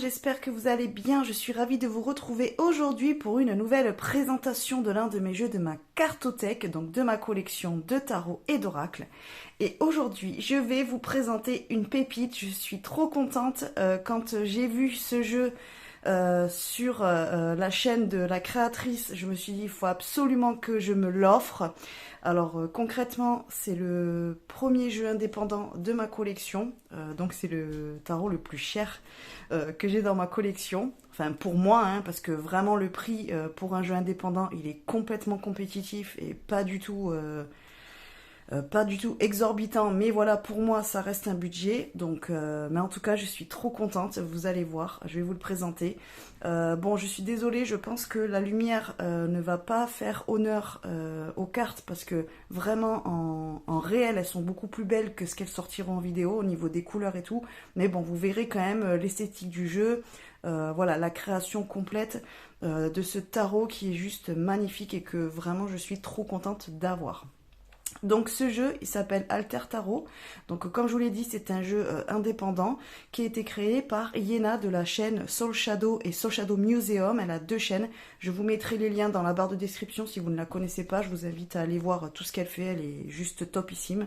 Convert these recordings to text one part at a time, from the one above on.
j'espère que vous allez bien. Je suis ravie de vous retrouver aujourd'hui pour une nouvelle présentation de l'un de mes jeux de ma cartothèque, donc de ma collection de tarot et d'oracles. Et aujourd'hui, je vais vous présenter une pépite. Je suis trop contente quand j'ai vu ce jeu sur la chaîne de la créatrice. Je me suis dit, il faut absolument que je me l'offre. Alors concrètement, c'est le premier jeu indépendant de ma collection, donc c'est le tarot le plus cher que j'ai dans ma collection, enfin pour moi, hein, parce que vraiment le prix pour un jeu indépendant, il est complètement compétitif et pas du tout exorbitant, mais voilà, pour moi ça reste un budget, donc mais en tout cas je suis trop contente, vous allez voir, je vais vous le présenter. Bon, je suis désolée, je pense que la lumière ne va pas faire honneur aux cartes, parce que vraiment en réel elles sont beaucoup plus belles que ce qu'elles sortiront en vidéo au niveau des couleurs et tout, mais bon, vous verrez quand même l'esthétique du jeu, voilà, la création complète de ce tarot qui est juste magnifique et que vraiment je suis trop contente d'avoir. Donc ce jeu, il s'appelle Alter Tarot. Donc comme je vous l'ai dit, c'est un jeu indépendant qui a été créé par Yena de la chaîne Soul Shadow et Soul Shadow Museum. Elle a deux chaînes. Je vous mettrai les liens dans la barre de description si vous ne la connaissez pas. Je vous invite à aller voir tout ce qu'elle fait. Elle est juste topissime.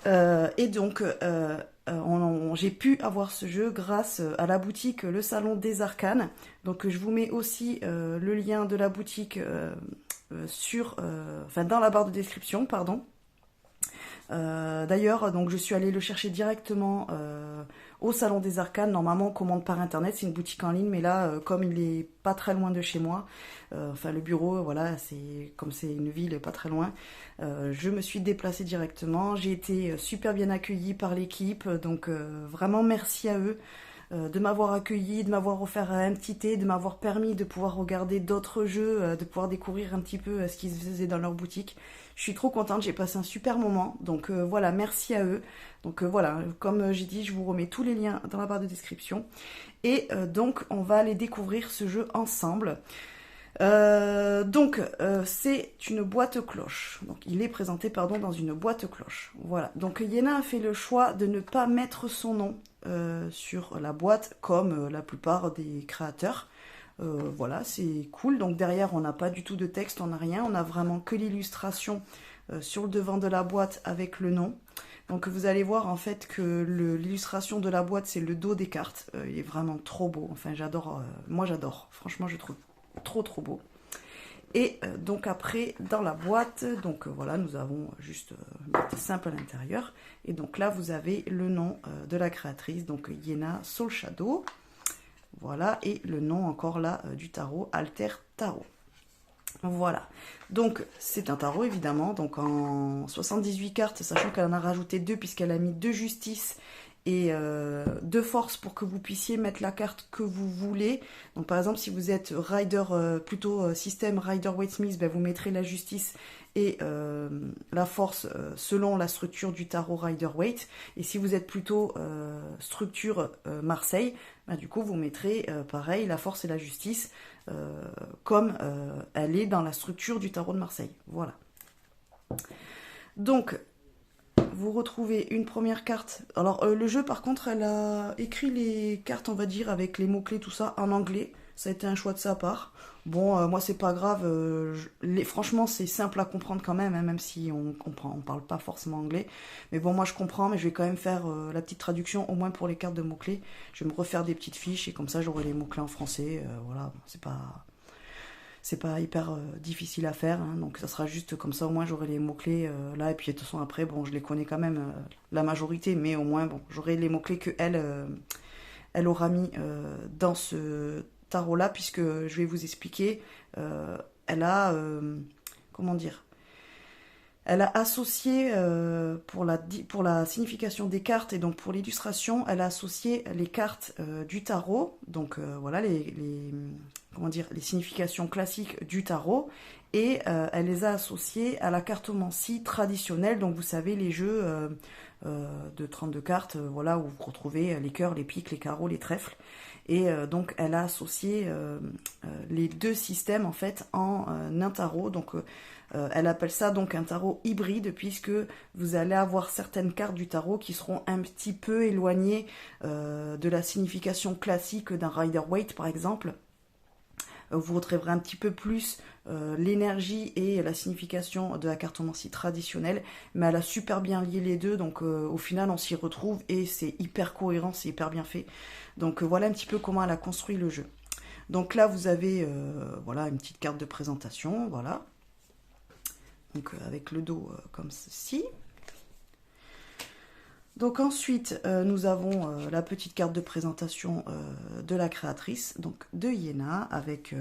Et donc j'ai pu avoir ce jeu grâce à la boutique Le Salon des Arcanes. Donc je vous mets aussi le lien de la boutique dans la barre de description, pardon. D'ailleurs, donc je suis allée le chercher directement au Salon des Arcanes. Normalement, on commande par internet, c'est une boutique en ligne, mais là, comme il est pas très loin de chez moi, le bureau, voilà, comme c'est une ville pas très loin, je me suis déplacée directement. J'ai été super bien accueillie par l'équipe, donc vraiment merci à eux de m'avoir accueilli, de m'avoir offert un petit thé, de m'avoir permis de pouvoir regarder d'autres jeux, de pouvoir découvrir un petit peu ce qu'ils faisaient dans leur boutique. Je suis trop contente, j'ai passé un super moment, donc voilà, merci à eux. Donc voilà, comme j'ai dit, je vous remets tous les liens dans la barre de description. Et donc on va aller découvrir ce jeu ensemble. C'est une boîte cloche. Donc il est présenté dans une boîte cloche. Voilà. Donc Yena a fait le choix de ne pas mettre son nom sur la boîte comme la plupart des créateurs. Voilà, c'est cool. Donc derrière on n'a pas du tout de texte, on n'a rien, on a vraiment que l'illustration sur le devant de la boîte avec le nom. Donc vous allez voir en fait que l'illustration de la boîte c'est le dos des cartes. Il est vraiment trop beau. Enfin j'adore, moi j'adore. Franchement je trouve trop beau. Et donc après dans la boîte, donc voilà, nous avons juste une boîte simple à l'intérieur, et donc là vous avez le nom de la créatrice, donc Yena Soul Shadow, voilà, et le nom encore là du tarot, Alter Tarot. Voilà, donc c'est un tarot évidemment, donc en 78 cartes, sachant qu'elle en a rajouté 2 puisqu'elle a mis 2 justices et 2 forces pour que vous puissiez mettre la carte que vous voulez. Donc par exemple si vous êtes rider, plutôt système Rider-Waite-Smith, ben, vous mettrez la justice et la force selon la structure du tarot Rider-Waite. Et si vous êtes plutôt structure Marseille, ben, du coup vous mettrez pareil la force et la justice comme elle est dans la structure du tarot de Marseille. Voilà. Donc vous retrouvez une première carte. Alors le jeu par contre, elle a écrit les cartes, on va dire, avec les mots-clés, tout ça, en anglais. Ça a été un choix de sa part. Bon, moi c'est pas grave. Franchement, c'est simple à comprendre quand même, hein, même si on parle pas forcément anglais. Mais bon, moi je comprends, mais je vais quand même faire la petite traduction, au moins pour les cartes de mots-clés. Je vais me refaire des petites fiches et comme ça j'aurai les mots-clés en français. Voilà, c'est pas hyper difficile à faire, hein, donc ça sera juste comme ça, au moins j'aurai les mots-clés là, et puis de toute façon après, bon, je les connais quand même la majorité, mais au moins, bon, j'aurai les mots-clés que elle aura mis dans ce tarot-là, puisque je vais vous expliquer, elle a, comment dire, elle a associé, pour la signification des cartes et donc pour l'illustration, elle a associé les cartes du tarot, donc voilà comment dire, les significations classiques du tarot, et elle les a associées à la cartomancie traditionnelle, donc vous savez, les jeux de 32 cartes, voilà, où vous retrouvez les cœurs, les piques, les carreaux, les trèfles. Et donc elle a associé les deux systèmes en fait en un tarot. Donc elle appelle ça donc un tarot hybride, puisque vous allez avoir certaines cartes du tarot qui seront un petit peu éloignées de la signification classique d'un Rider-Waite par exemple. Vous retrouverez un petit peu plus l'énergie et la signification de la cartomancie traditionnelle, mais elle a super bien lié les deux, donc au final on s'y retrouve et c'est hyper cohérent, c'est hyper bien fait. Donc voilà un petit peu comment elle a construit le jeu. Donc là vous avez voilà une petite carte de présentation, voilà. Donc avec le dos comme ceci. Donc ensuite, nous avons la petite carte de présentation de la créatrice, donc de Yéna, avec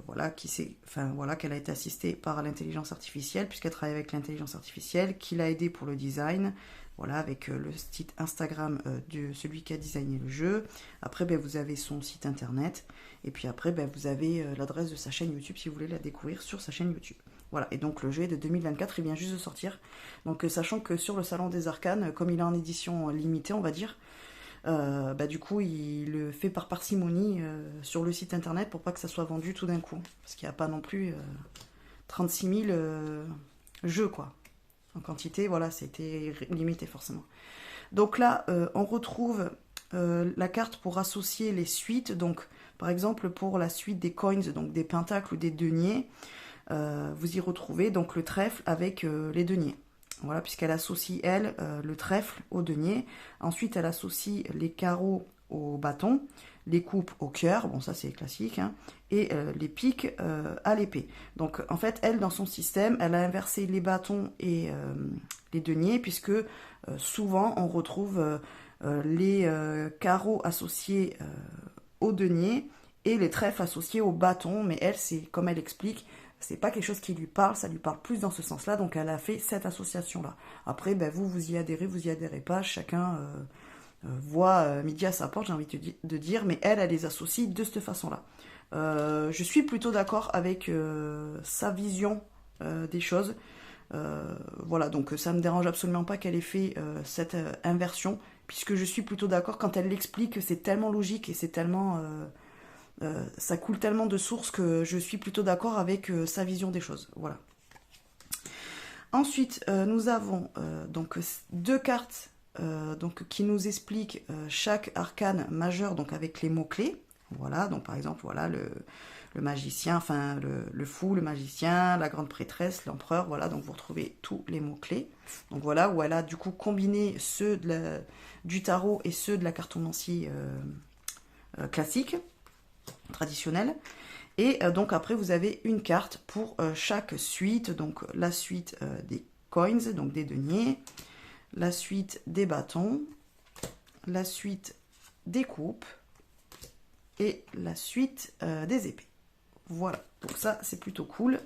voilà qu'elle a été assistée par l'intelligence artificielle, puisqu'elle travaille avec l'intelligence artificielle, qui l'a aidée pour le design, voilà, avec le site Instagram de celui qui a designé le jeu. Après, vous avez son site internet, et puis après, vous avez l'adresse de sa chaîne YouTube si vous voulez la découvrir sur sa chaîne YouTube. Voilà, et donc le jeu est de 2024, il vient juste de sortir. Donc sachant que sur le Salon des Arcanes, comme il est en édition limitée, on va dire, du coup il le fait par parcimonie sur le site internet pour pas que ça soit vendu tout d'un coup. Parce qu'il n'y a pas non plus 36 000 jeux, quoi. En quantité, voilà, c'était limité forcément. Donc là, on retrouve la carte pour associer les suites. Donc par exemple pour la suite des coins, donc des pentacles ou des deniers, vous y retrouvez donc le trèfle avec les deniers. Voilà, puisqu'elle associe, elle, le trèfle au denier. Ensuite, elle associe les carreaux au bâton, les coupes au cœur, bon ça c'est classique, hein, et les piques à l'épée. Donc en fait, elle, dans son système, elle a inversé les bâtons et les deniers, puisque souvent on retrouve les carreaux associés au denier et les trèfles associés au bâton, mais elle, c'est comme elle explique, c'est pas quelque chose qui lui parle, ça lui parle plus dans ce sens-là, donc elle a fait cette association-là. Après, vous y adhérez pas, chacun voit midi à sa porte, j'ai envie de dire, mais elle les associe de cette façon-là. Je suis plutôt d'accord avec sa vision des choses. Voilà, donc ça me dérange absolument pas qu'elle ait fait cette inversion, puisque je suis plutôt d'accord quand elle l'explique, c'est tellement logique et c'est tellement... ça coule tellement de sources que je suis plutôt d'accord avec sa vision des choses. Voilà. Ensuite, nous avons donc deux cartes donc, qui nous expliquent chaque arcane majeur, donc avec les mots-clés. Voilà, donc par exemple, voilà le magicien, enfin le fou, le magicien, la grande prêtresse, l'empereur, voilà, donc vous retrouvez tous les mots-clés. Donc voilà, où elle a du coup combiné ceux du tarot et ceux de la cartomancie classique, traditionnelle. Et donc après vous avez une carte pour chaque suite, donc la suite des coins, donc des deniers, la suite des bâtons, la suite des coupes et la suite des épées. Voilà, donc ça c'est plutôt cool,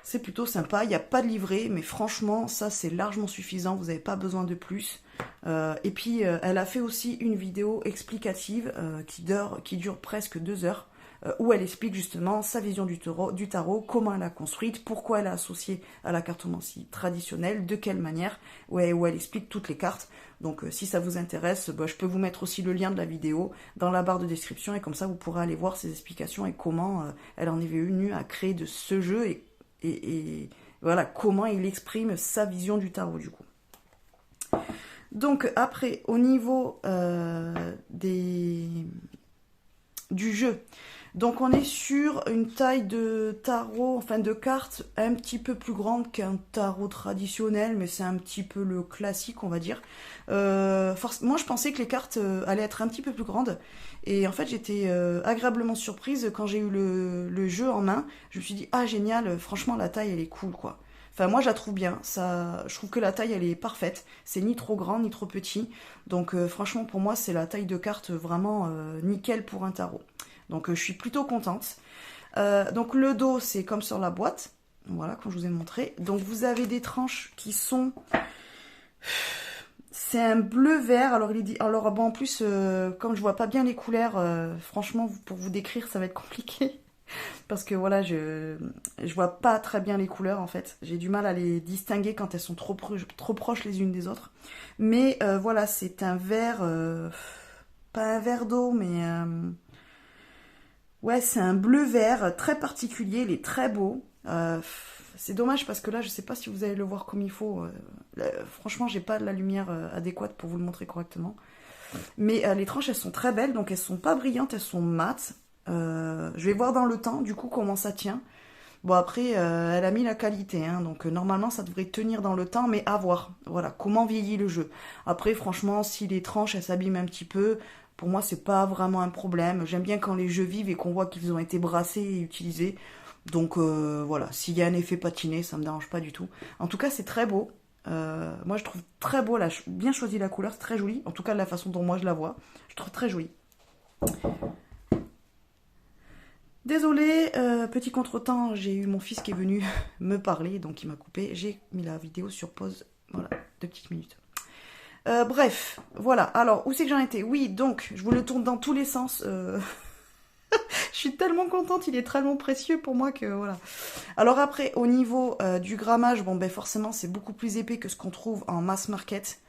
c'est plutôt sympa. Il n'y a pas de livret, mais franchement ça c'est largement suffisant, vous n'avez pas besoin de plus. Et puis elle a fait aussi une vidéo explicative qui dure presque 2 heures, où elle explique justement sa vision du tarot, comment elle a construite, pourquoi elle a associé à la cartomancie traditionnelle, de quelle manière, où elle explique toutes les cartes. Donc si ça vous intéresse, je peux vous mettre aussi le lien de la vidéo dans la barre de description, et comme ça vous pourrez aller voir ses explications et comment elle en est venue à créer de ce jeu, et voilà comment il exprime sa vision du tarot du coup. Donc après, au niveau du jeu, donc on est sur une taille de tarot, enfin de cartes un petit peu plus grande qu'un tarot traditionnel, mais c'est un petit peu le classique, on va dire. Moi je pensais que les cartes allaient être un petit peu plus grandes, et en fait j'étais agréablement surprise quand j'ai eu le jeu en main. Je me suis dit, ah génial, franchement la taille elle est cool quoi. Enfin, moi, je la trouve bien. Je trouve que la taille, elle est parfaite. C'est ni trop grand, ni trop petit. Donc, franchement, pour moi, c'est la taille de carte vraiment nickel pour un tarot. Donc, je suis plutôt contente. Donc, le dos, c'est comme sur la boîte. Voilà, comme je vous ai montré. Donc, vous avez des tranches qui sont... C'est un bleu-vert. Alors, bon, en plus, comme je vois pas bien les couleurs, franchement, pour vous décrire, ça va être compliqué. Parce que voilà, je vois pas très bien les couleurs en fait. J'ai du mal à les distinguer quand elles sont trop proches les unes des autres. Mais voilà, c'est un vert pas un verre d'eau, mais ouais, c'est un bleu-vert très particulier, il est très beau. C'est dommage parce que là, je sais pas si vous allez le voir comme il faut. Franchement, j'ai pas la lumière adéquate pour vous le montrer correctement. Mais les tranches, elles sont très belles, donc elles sont pas brillantes, elles sont mates. Je vais voir dans le temps, du coup, comment ça tient. Bon, après, elle a mis la qualité, hein, donc normalement, ça devrait tenir dans le temps, mais à voir. Voilà, comment vieillit le jeu. Après, franchement, si les tranches, elles s'abîment un petit peu, pour moi, c'est pas vraiment un problème. J'aime bien quand les jeux vivent et qu'on voit qu'ils ont été brassés et utilisés. Donc voilà, s'il y a un effet patiné, ça me dérange pas du tout. En tout cas, c'est très beau. Moi, je trouve très beau, là, bien choisi la couleur, c'est très joli. En tout cas, de la façon dont moi je la vois, je trouve très joli. Désolée, petit contretemps, j'ai eu mon fils qui est venu me parler, donc il m'a coupé. J'ai mis la vidéo sur pause, voilà, 2 petites minutes. Bref, voilà. Alors, où c'est que j'en étais? Oui, donc, je vous le tourne dans tous les sens. Je suis tellement contente, il est tellement précieux pour moi que voilà. Alors après, au niveau du grammage, bon ben forcément c'est beaucoup plus épais que ce qu'on trouve en mass market.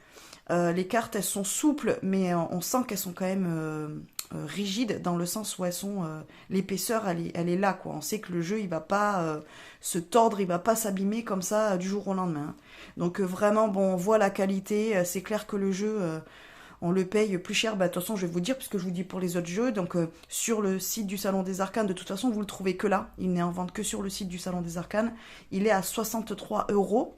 Les cartes, elles sont souples, mais on sent qu'elles sont quand même rigides dans le sens où elles sont l'épaisseur, elle est là quoi. On sait que le jeu, il va pas se tordre, il va pas s'abîmer comme ça du jour au lendemain. Donc vraiment, bon, on voit la qualité. C'est clair que le jeu, on le paye plus cher. Bah, de toute façon, je vais vous dire, puisque je vous dis pour les autres jeux. Donc sur le site du Salon des Arcanes, de toute façon, vous le trouvez que là. Il n'est en vente que sur le site du Salon des Arcanes. Il est à 63 €.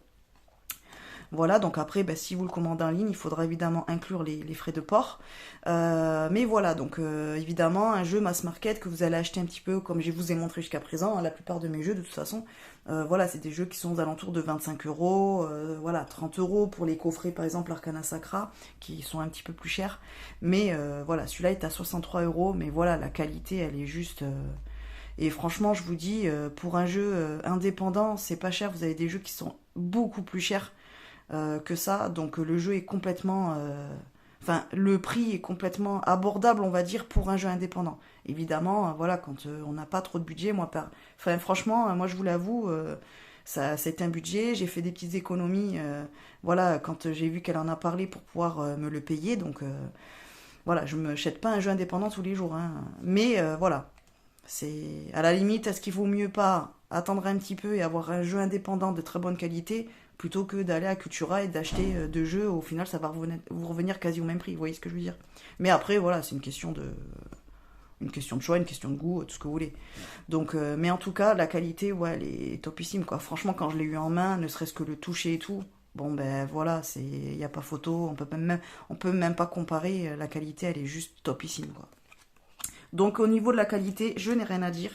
Voilà, donc après, bah, si vous le commandez en ligne, il faudra évidemment inclure les frais de port. Mais voilà, donc évidemment, un jeu mass market que vous allez acheter un petit peu, comme je vous ai montré jusqu'à présent, hein, la plupart de mes jeux, de toute façon, voilà, c'est des jeux qui sont aux alentours de 25 €, voilà, 30 € pour les coffrets, par exemple, Arcana Sacra, qui sont un petit peu plus chers. Mais voilà, celui-là est à 63 €, mais voilà, la qualité, elle est juste... Et franchement, je vous dis, pour un jeu indépendant, c'est pas cher, vous avez des jeux qui sont beaucoup plus chers que ça, donc le jeu est complètement... Enfin, le prix est complètement abordable, on va dire, pour un jeu indépendant. Évidemment, voilà, quand on n'a pas trop de budget, enfin, franchement, moi je vous l'avoue, c'est un budget, j'ai fait des petites économies, voilà, quand j'ai vu qu'elle en a parlé pour pouvoir me le payer, donc voilà, je me jette pas un jeu indépendant tous les jours, hein. Mais voilà, c'est à la limite, est-ce qu'il vaut mieux pas attendre un petit peu et avoir un jeu indépendant de très bonne qualité plutôt que d'aller à Cultura et d'acheter deux jeux, au final ça va vous revenir quasi au même prix, vous voyez ce que je veux dire. Mais après voilà, c'est une question de choix, une question de goût, tout ce que vous voulez. Donc, mais en tout cas, la qualité, ouais, elle est topissime quoi. Franchement, quand je l'ai eu en main, ne serait-ce que le toucher et tout, bon ben voilà, il y a pas photo, on peut même pas comparer, la qualité, elle est juste topissime quoi. Donc au niveau de la qualité, je n'ai rien à dire.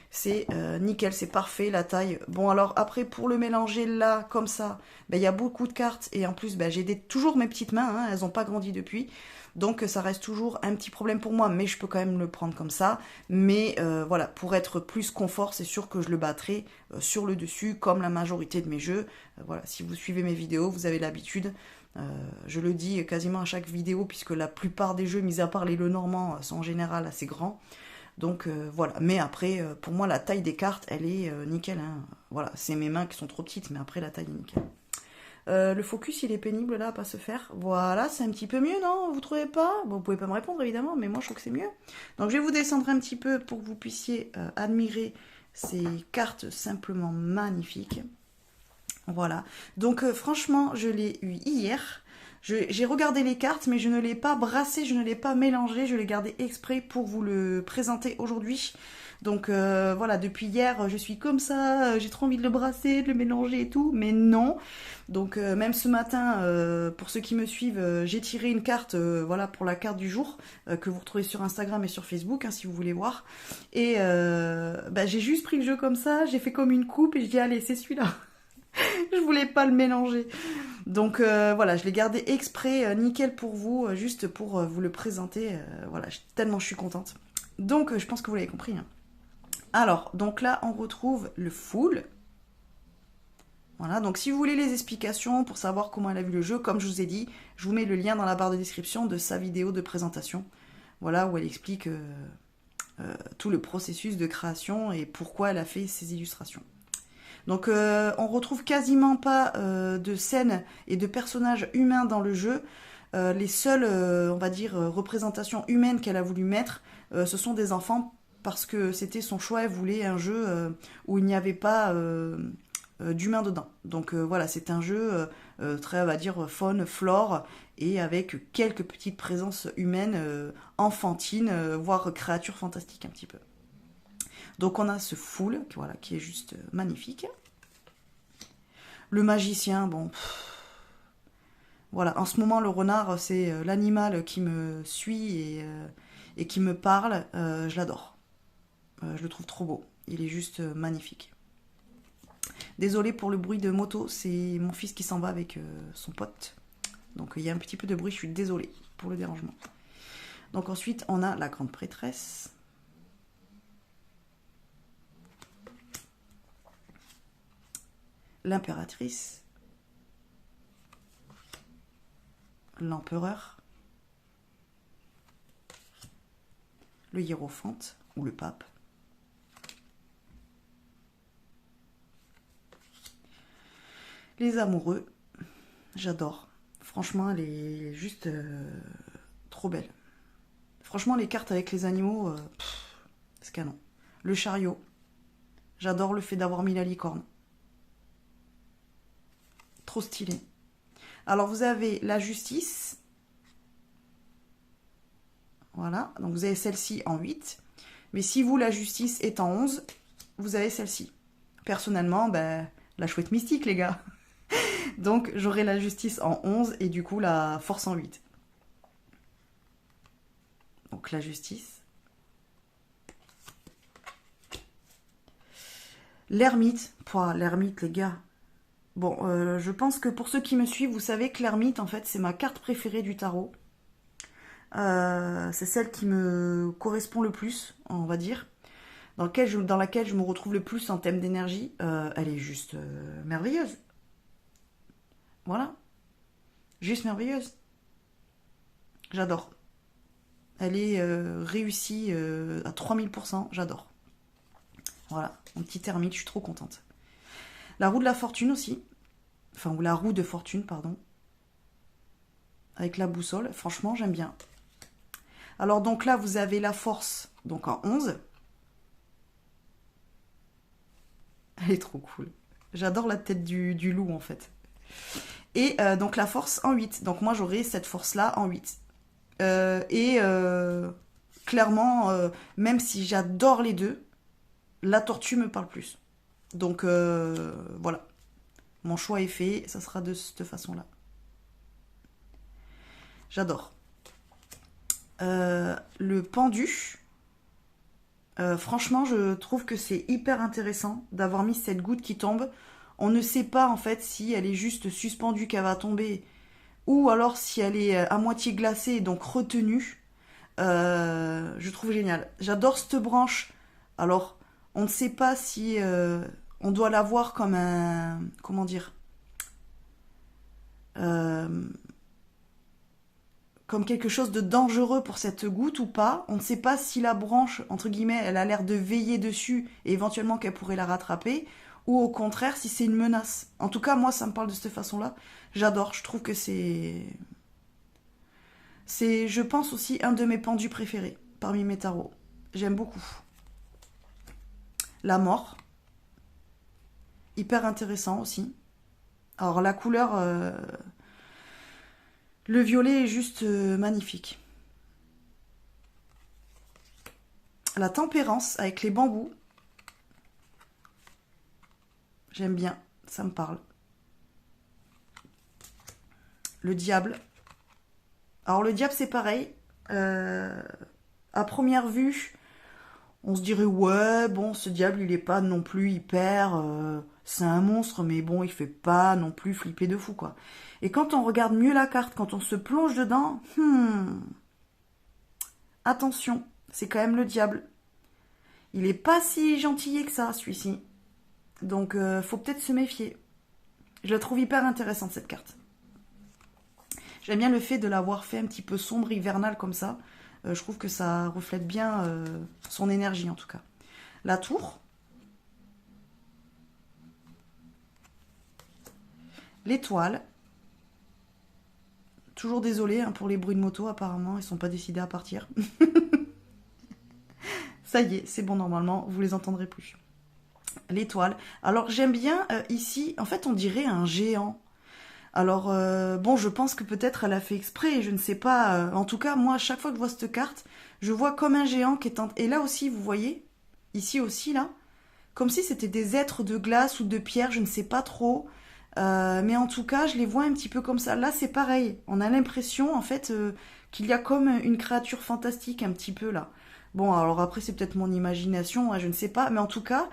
C'est nickel, c'est parfait, la taille. Bon alors après pour le mélanger là, comme ça, ben, y a beaucoup de cartes et en plus ben, j'ai toujours mes petites mains, hein, elles n'ont pas grandi depuis. Donc ça reste toujours un petit problème pour moi, mais je peux quand même le prendre comme ça. Mais voilà, pour être plus confort, c'est sûr que je le battrai sur le dessus, comme la majorité de mes jeux. Voilà, si vous suivez mes vidéos, vous avez l'habitude. Je le dis quasiment à chaque vidéo, puisque la plupart des jeux, mis à part les Lenormand, sont en général assez grands. Donc voilà, mais après, pour moi, la taille des cartes, elle est nickel. Hein. Voilà, c'est mes mains qui sont trop petites, mais après, la taille est nickel. Le focus, il est pénible là, à pas se faire. Voilà, c'est un petit peu mieux, non? Vous trouvez pas? Bon, vous pouvez pas me répondre, évidemment, mais moi, je trouve que c'est mieux. Donc, je vais vous descendre un petit peu pour que vous puissiez admirer ces cartes simplement magnifiques. Voilà. Donc, franchement, je l'ai eu hier. J'ai regardé les cartes, mais je ne l'ai pas brassé, je ne l'ai pas mélangé, je l'ai gardé exprès pour vous le présenter aujourd'hui. Donc voilà, depuis hier, je suis comme ça, j'ai trop envie de le brasser, de le mélanger et tout, mais non. Donc même ce matin, pour ceux qui me suivent, j'ai tiré une carte, voilà, pour la carte du jour, que vous retrouvez sur Instagram et sur Facebook, hein, si vous voulez voir. Et bah, j'ai juste pris le jeu comme ça, j'ai fait comme une coupe et je dis allez, c'est celui-là. Je voulais pas le mélanger. Donc voilà, je l'ai gardé exprès, nickel pour vous, juste pour vous le présenter. Voilà, tellement je suis contente. Donc je pense que vous l'avez compris. Hein. Alors, donc là, on retrouve le full. Voilà, donc si vous voulez les explications pour savoir comment elle a vu le jeu, comme je vous ai dit, je vous mets le lien dans la barre de description de sa vidéo de présentation. Voilà, où elle explique tout le processus de création et pourquoi elle a fait ces illustrations. Donc on retrouve quasiment pas de scènes et de personnages humains dans le jeu. Les seules, on va dire, représentations humaines qu'elle a voulu mettre, ce sont des enfants parce que c'était son choix. Elle voulait un jeu où il n'y avait pas d'humains dedans. Donc voilà, c'est un jeu très, on va dire, faune, flore, et avec quelques petites présences humaines, enfantines, voire créatures fantastiques un petit peu. Donc on a ce foule, voilà, qui est juste magnifique. Le magicien, bon, voilà, en ce moment le renard c'est l'animal qui me suit et qui me parle, je l'adore. Je le trouve trop beau, il est juste magnifique. Désolée pour le bruit de moto, c'est mon fils qui s'en va avec son pote. Donc il y a un petit peu de bruit, je suis désolée pour le dérangement. Donc ensuite on a la grande prêtresse. L'impératrice. L'empereur. Le hiérophante ou le pape. Les amoureux. J'adore. Franchement, elle est juste trop belle. Franchement, les cartes avec les animaux, c'est canon. Le chariot. J'adore le fait d'avoir mis la licorne. Trop stylé. Alors, vous avez la justice. Voilà. Donc, vous avez celle-ci en 8. Mais si vous, la justice est en 11, vous avez celle-ci. Personnellement, ben, la chouette mystique, les gars. Donc, j'aurai la justice en 11 et du coup, la force en 8. Donc, la justice. L'ermite. L'ermite, les gars. Bon, je pense que pour ceux qui me suivent, vous savez que l'ermite, en fait, c'est ma carte préférée du tarot. C'est celle qui me correspond le plus, on va dire. Dans laquelle je me retrouve le plus en thème d'énergie. Elle est juste merveilleuse. Voilà. Juste merveilleuse. J'adore. Elle est réussie à 3000%. J'adore. Voilà. Mon petit ermite, je suis trop contente. La roue de la fortune aussi. Enfin, ou la roue de fortune, pardon. Avec la boussole. Franchement, j'aime bien. Alors, donc là, vous avez la force, donc en 11. Elle est trop cool. J'adore la tête du loup, en fait. Et donc la force en 8. Donc moi, j'aurai cette force-là en 8. Clairement, même si j'adore les deux, la tortue me parle plus. Donc voilà. Mon choix est fait, ça sera de cette façon-là. J'adore. Le pendu. Franchement, je trouve que c'est hyper intéressant d'avoir mis cette goutte qui tombe. On ne sait pas en fait si elle est juste suspendue, qu'elle va tomber, ou alors si elle est à moitié glacée, donc retenue. Je trouve génial. J'adore cette branche. Alors, on ne sait pas si on doit la voir comme un... Comment dire comme quelque chose de dangereux pour cette goutte ou pas. On ne sait pas si la branche, entre guillemets, elle a l'air de veiller dessus et éventuellement qu'elle pourrait la rattraper, ou au contraire si c'est une menace. En tout cas, moi, ça me parle de cette façon-là. J'adore, je trouve que c'est... C'est, je pense, aussi un de mes pendus préférés parmi mes tarots. J'aime beaucoup. La mort. Hyper intéressant aussi. Alors, la couleur... le violet est juste magnifique. La tempérance avec les bambous. J'aime bien, ça me parle. Le diable. Alors le diable c'est pareil. À première vue, on se dirait ouais, bon ce diable il est pas non plus hyper... c'est un monstre mais bon il fait pas non plus flipper de fou quoi. Et quand on regarde mieux la carte, quand on se plonge dedans, attention, c'est quand même le diable. Il est pas si gentil que ça celui-ci. Donc faut peut-être se méfier. Je la trouve hyper intéressante cette carte. J'aime bien le fait de l'avoir fait un petit peu sombre, hivernal comme ça. Je trouve que ça reflète bien son énergie en tout cas. La tour. L'étoile. Toujours désolée hein, pour les bruits de moto, apparemment, ils sont pas décidés à partir. Ça y est, c'est bon normalement, vous les entendrez plus. L'étoile. Alors j'aime bien ici, en fait on dirait un géant. Alors bon, je pense que peut-être elle a fait exprès, je ne sais pas. En tout cas, moi, à chaque fois que je vois cette carte, je vois comme un géant qui est en... Et là aussi, vous voyez, ici aussi, là, comme si c'était des êtres de glace ou de pierre, je ne sais pas trop. Mais en tout cas, je les vois un petit peu comme ça. Là, c'est pareil. On a l'impression, en fait, qu'il y a comme une créature fantastique, un petit peu, là. Bon, alors après, c'est peut-être mon imagination, hein, je ne sais pas. Mais en tout cas,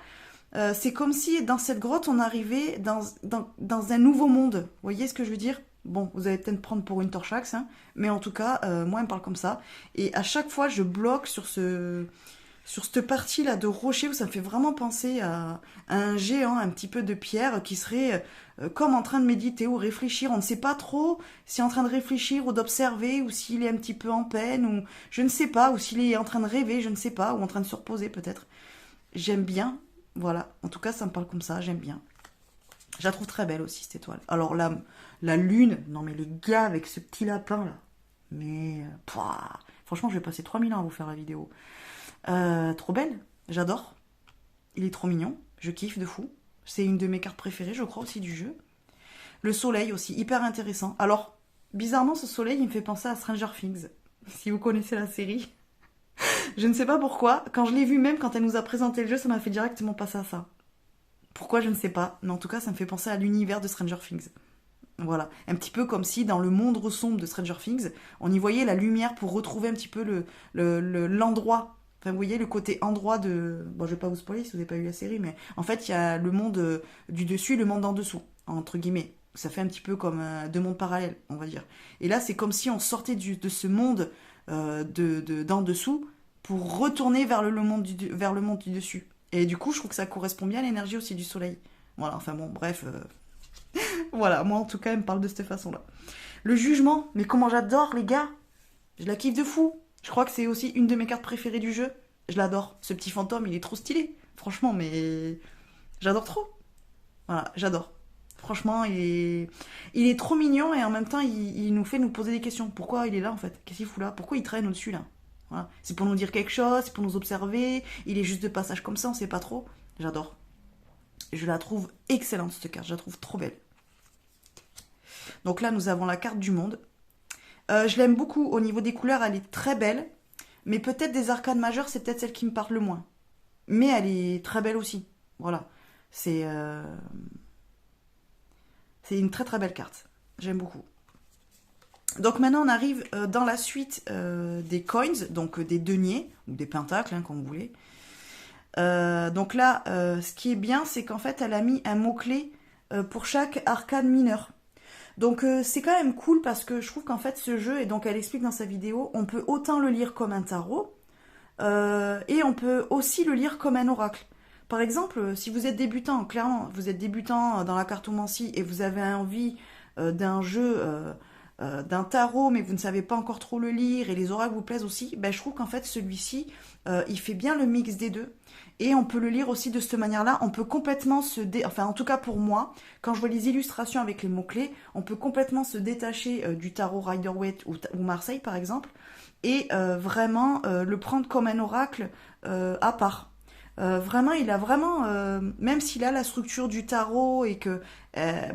c'est comme si, dans cette grotte, on arrivait dans un nouveau monde. Vous voyez ce que je veux dire? Bon, vous allez peut-être me prendre pour une torchax, hein, mais en tout cas, moi, elle me parle comme ça. Et à chaque fois, je bloque sur cette partie-là de rocher où ça me fait vraiment penser à un géant, un petit peu de pierre qui serait comme en train de méditer ou réfléchir. On ne sait pas trop s'il est en train de réfléchir ou d'observer ou s'il est un petit peu en peine ou je ne sais pas, ou s'il est en train de rêver, je ne sais pas, ou en train de se reposer peut-être. J'aime bien, voilà. En tout cas, ça me parle comme ça, j'aime bien. Je la trouve très belle aussi, cette étoile. Alors la lune, non mais les gars avec ce petit lapin là, mais pouah, franchement, je vais passer 3000 ans à vous faire la vidéo. Trop belle, j'adore. Il est trop mignon, je kiffe de fou. C'est une de mes cartes préférées, je crois, aussi du jeu. Le soleil aussi, hyper intéressant. Alors, bizarrement, ce soleil, il me fait penser à Stranger Things. Si vous connaissez la série. Je ne sais pas pourquoi. Quand je l'ai vu, même quand elle nous a présenté le jeu, ça m'a fait directement penser à ça. Pourquoi, je ne sais pas. Mais en tout cas, ça me fait penser à l'univers de Stranger Things. Voilà. Un petit peu comme si, dans le monde sombre de Stranger Things, on y voyait la lumière pour retrouver un petit peu l'endroit. Enfin, vous voyez le côté endroit de... Bon, je vais pas vous spoiler si vous n'avez pas vu la série, mais en fait, il y a le monde du dessus et le monde en dessous, entre guillemets. Ça fait un petit peu comme deux mondes parallèles, on va dire. Et là, c'est comme si on sortait de ce monde d'en dessous pour retourner vers vers le monde du dessus. Et du coup, je trouve que ça correspond bien à l'énergie aussi du soleil. Voilà, enfin bon, bref. Voilà, moi en tout cas, elle me parle de cette façon-là. Le jugement, mais comment j'adore, les gars! Je la kiffe de fou! Je crois que c'est aussi une de mes cartes préférées du jeu. Je l'adore. Ce petit fantôme, il est trop stylé. Franchement, mais j'adore trop. Voilà, j'adore. Franchement, il est trop mignon et en même temps, il nous fait nous poser des questions. Pourquoi il est là en fait? Qu'est-ce qu'il fout là? Pourquoi il traîne au-dessus là? Voilà. C'est pour nous dire quelque chose, c'est pour nous observer. Il est juste de passage comme ça, on sait pas trop. J'adore. Je la trouve excellente cette carte, je la trouve trop belle. Donc là, nous avons la carte du monde. Je l'aime beaucoup. Au niveau des couleurs, elle est très belle. Mais peut-être des arcanes majeures, c'est peut-être celle qui me parle le moins. Mais elle est très belle aussi. Voilà. C'est une très très belle carte. J'aime beaucoup. Donc maintenant, on arrive dans la suite des coins, donc des deniers, ou des pentacles, hein, comme vous voulez. Donc là, ce qui est bien, c'est qu'en fait, elle a mis un mot-clé pour chaque arcane mineur. Donc c'est quand même cool parce que je trouve qu'en fait ce jeu, et donc elle explique dans sa vidéo, on peut autant le lire comme un tarot et on peut aussi le lire comme un oracle. Par exemple, si vous êtes débutant, clairement, vous êtes débutant dans la cartomancie et vous avez envie d'un jeu, d'un tarot, mais vous ne savez pas encore trop le lire et les oracles vous plaisent aussi, ben, je trouve qu'en fait celui-ci, il fait bien le mix des deux. Et on peut le lire aussi de cette manière-là. On peut complètement enfin, en tout cas pour moi, quand je vois les illustrations avec les mots-clés, on peut complètement se détacher du tarot Rider-Waite ou Marseille, par exemple, et vraiment le prendre comme un oracle à part. Vraiment, il a vraiment, même s'il a la structure du tarot et que,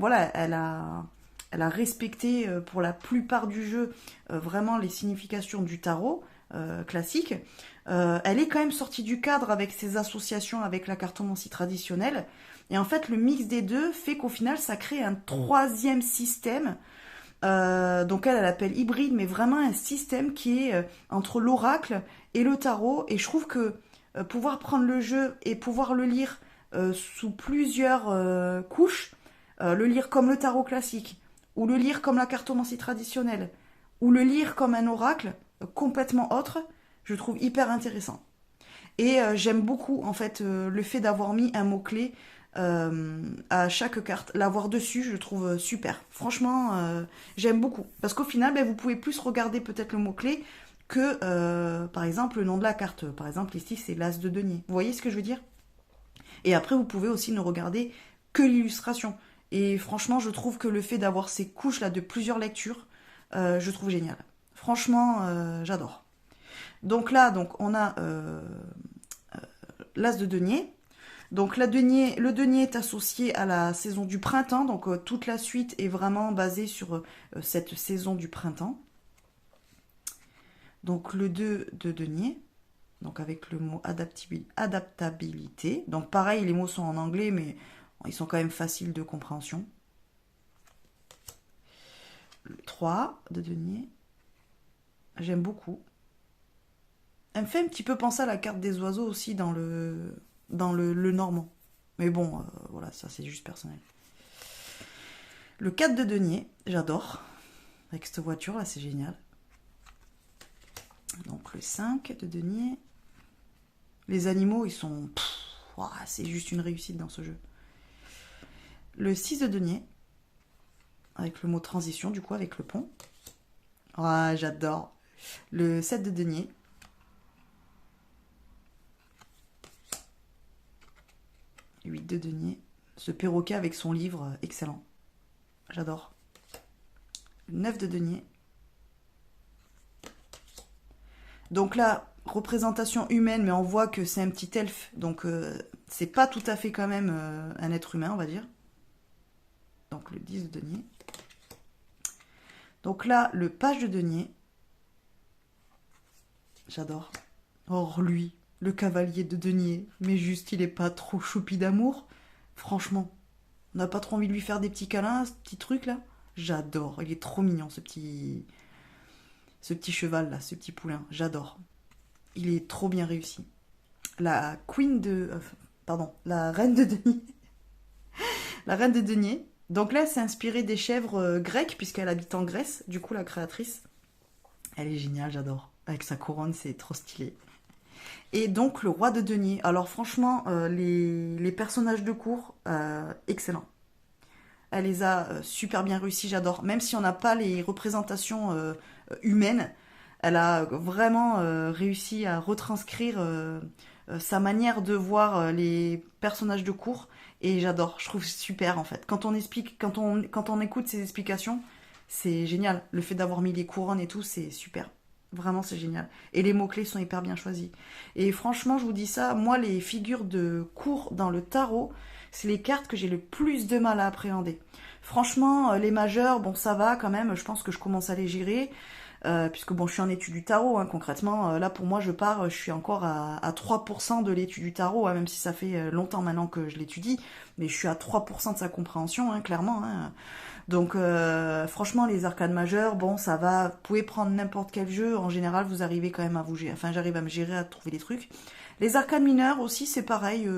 voilà, elle a respecté pour la plupart du jeu vraiment les significations du tarot classique. Elle est quand même sortie du cadre avec ses associations avec la cartomancie traditionnelle. Et en fait, le mix des deux fait qu'au final, ça crée un troisième système. Donc elle appelle hybride, mais vraiment un système qui est entre l'oracle et le tarot. Et je trouve que pouvoir prendre le jeu et pouvoir le lire sous plusieurs couches, le lire comme le tarot classique, ou le lire comme la cartomancie traditionnelle, ou le lire comme un oracle complètement autre, je trouve hyper intéressant. Et j'aime beaucoup en fait le fait d'avoir mis un mot-clé à chaque carte. L'avoir dessus, je trouve super. Franchement, j'aime beaucoup. Parce qu'au final, ben, vous pouvez plus regarder peut-être le mot-clé que, par exemple, le nom de la carte. Par exemple, ici, c'est l'As de denier. Vous voyez ce que je veux dire? Et après, vous pouvez aussi ne regarder que l'illustration. Et franchement, je trouve que le fait d'avoir ces couches-là de plusieurs lectures, je trouve génial. Franchement, j'adore. Donc là, donc on a l'as de denier. Donc le denier est associé à la saison du printemps, donc toute la suite est vraiment basée sur cette saison du printemps. Donc le 2 de denier, donc avec le mot adaptabilité. Donc pareil, les mots sont en anglais, mais ils sont quand même faciles de compréhension. Le 3 de denier, j'aime beaucoup. Elle me fait un petit peu penser à la carte des oiseaux aussi dans le normand. Mais bon, voilà, ça c'est juste personnel. Le 4 de denier, j'adore. Avec cette voiture là, c'est génial. Donc le 5 de denier. Les animaux, ils sont... c'est juste une réussite dans ce jeu. Le 6 de denier. Avec le mot transition, du coup, avec le pont. Ah, j'adore. Le 7 de denier. Le 8 de denier. Ce perroquet avec son livre, excellent. J'adore. Le 9 de denier. Donc là, représentation humaine, mais on voit que c'est un petit elfe, donc c'est pas tout à fait quand même un être humain, on va dire. Donc le 10 de denier. Donc là, le page de denier. J'adore. Or lui, le cavalier de denier, mais juste il est pas trop choupi d'amour. Franchement, on n'a pas trop envie de lui faire des petits câlins, ce petit truc là. J'adore, il est trop mignon ce petit cheval là, ce petit poulain, j'adore. Il est trop bien réussi. La reine de denier. La reine de denier. Donc là, c'est inspiré des chèvres grecques, puisqu'elle habite en Grèce. Du coup, la créatrice, elle est géniale, j'adore. Avec sa couronne, c'est trop stylé. Et donc, le roi de denier. Alors franchement, les personnages de cour, excellents. Elle les a super bien réussis, j'adore. Même si on n'a pas les représentations humaines, elle a vraiment réussi à retranscrire sa manière de voir les personnages de cour. Et j'adore, je trouve super en fait. Quand on explique, quand on écoute ses explications, c'est génial. Le fait d'avoir mis les couronnes et tout, c'est super. Vraiment, c'est génial. Et les mots-clés sont hyper bien choisis. Et franchement, je vous dis ça, moi, les figures de cour dans le tarot, c'est les cartes que j'ai le plus de mal à appréhender. Franchement, les majeures, bon, ça va quand même. Je pense que je commence à les gérer. Puisque bon, je suis en étude du tarot, hein, concrètement. Là, pour moi, je suis encore à 3% de l'étude du tarot, hein, même si ça fait longtemps maintenant que je l'étudie. Mais je suis à 3% de sa compréhension, hein, clairement. Hein. Donc, franchement, les arcanes majeures, bon, ça va. Vous pouvez prendre n'importe quel jeu. En général, vous arrivez quand même à vous gérer. Enfin, j'arrive à me gérer, à trouver des trucs. Les arcanes mineures aussi, c'est pareil.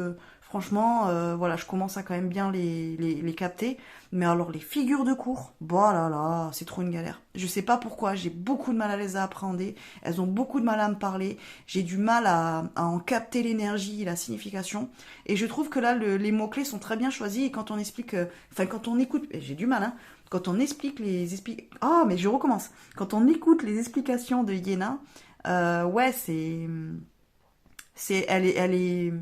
Franchement, voilà, je commence à quand même bien les capter. Mais alors, les figures de cour, bah là là, c'est trop une galère. Je sais pas pourquoi, j'ai beaucoup de mal à les appréhender. Elles ont beaucoup de mal à me parler. J'ai du mal à en capter l'énergie, la signification. Et je trouve que là, les mots-clés sont très bien choisis. Et quand on explique, quand on écoute, j'ai du mal, hein. Quand on explique oh, mais je recommence. Quand on écoute les explications de Yéna, ouais, elle est,